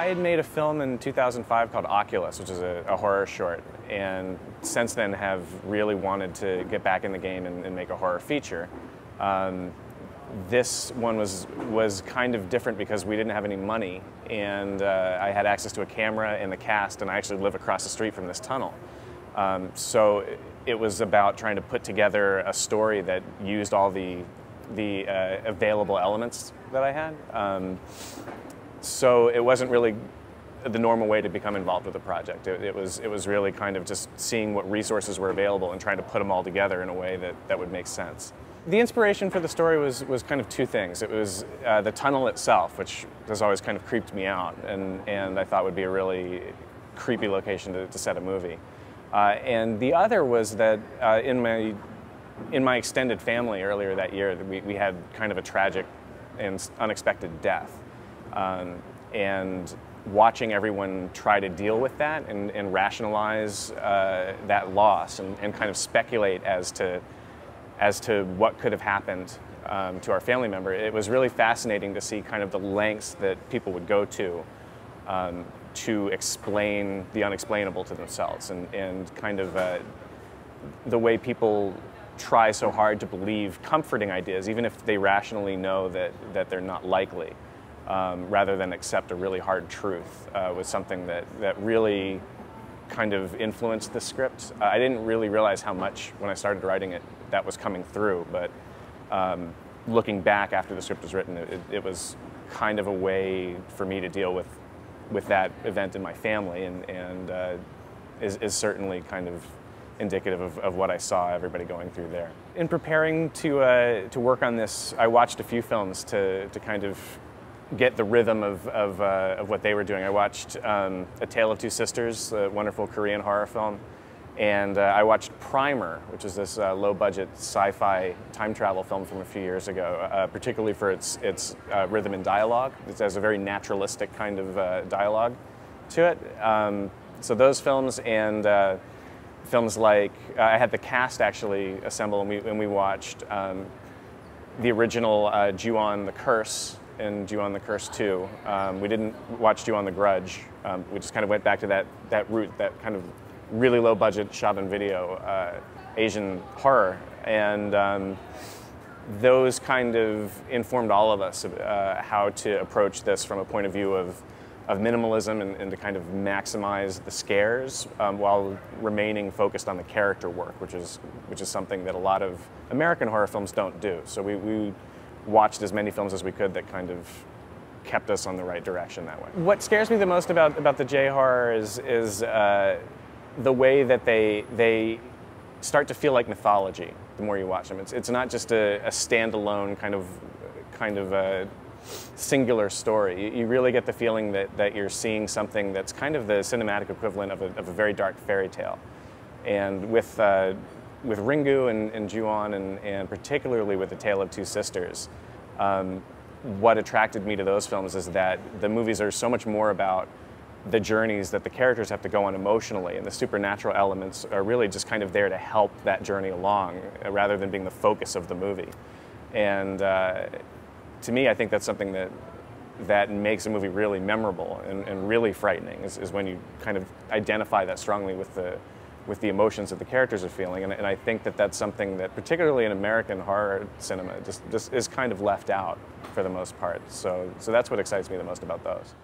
I had made a film in 2005 called Oculus, which is a horror short, and since then have really wanted to get back in the game and make a horror feature. This one was kind of different because we didn't have any money, and I had access to a camera and the cast, and I actually live across the street from this tunnel. So it was about trying to put together a story that used all the available elements that I had. So it wasn't really the normal way to become involved with the project. It was really kind of just seeing what resources were available and trying to put them all together in a way that would make sense. The inspiration for the story was kind of two things. It was the tunnel itself, which has always kind of creeped me out, and I thought would be a really creepy location to set a movie. And the other was that in my extended family earlier that year, we had kind of a tragic and unexpected death. And watching everyone try to deal with that and rationalize that loss and kind of speculate as to what could have happened to our family member, it was really fascinating to see kind of the lengths that people would go to explain the unexplainable to themselves, and kind of the way people try so hard to believe comforting ideas, even if they rationally know that they're not likely, rather than accept a really hard truth, was something that really kind of influenced the script. I didn't really realize how much, when I started writing it, that was coming through, but looking back after the script was written, it was kind of a way for me to deal with that event in my family, and is certainly kind of indicative of what I saw everybody going through there. In preparing to work on this, I watched a few films to kind of get the rhythm of what they were doing. I watched A Tale of Two Sisters, a wonderful Korean horror film, and I watched Primer, which is this low-budget sci-fi time travel film from a few years ago, particularly for its rhythm and dialogue. It has a very naturalistic kind of dialogue to it. So those films, and films like, I had the cast actually assemble, and we watched the original Ju-on the Curse and Ju-on the Curse 2. We didn't watch Ju-on the Grudge. We just kind of went back to that route, that kind of really low budget shot on video Asian horror, and those kind of informed all of us how to approach this from a point of view of minimalism, and to kind of maximize the scares while remaining focused on the character work, which is something that a lot of American horror films don't do. So we watched as many films as we could that kind of kept us on the right direction that way. What scares me the most about the J-horror is the way that they start to feel like mythology the more you watch them. It's not just a standalone kind of a singular story. You really get the feeling that you're seeing something that's kind of the cinematic equivalent of a very dark fairy tale. And with Ringu and Ju-on, and particularly with A Tale of Two Sisters, what attracted me to those films is that the movies are so much more about the journeys that the characters have to go on emotionally, and the supernatural elements are really just kind of there to help that journey along, rather than being the focus of the movie. And to me, I think that's something that makes a movie really memorable and really frightening, is when you kind of identify that strongly with the emotions that the characters are feeling. And I think that's something that, particularly in American horror cinema, just is kind of left out for the most part. So that's what excites me the most about those.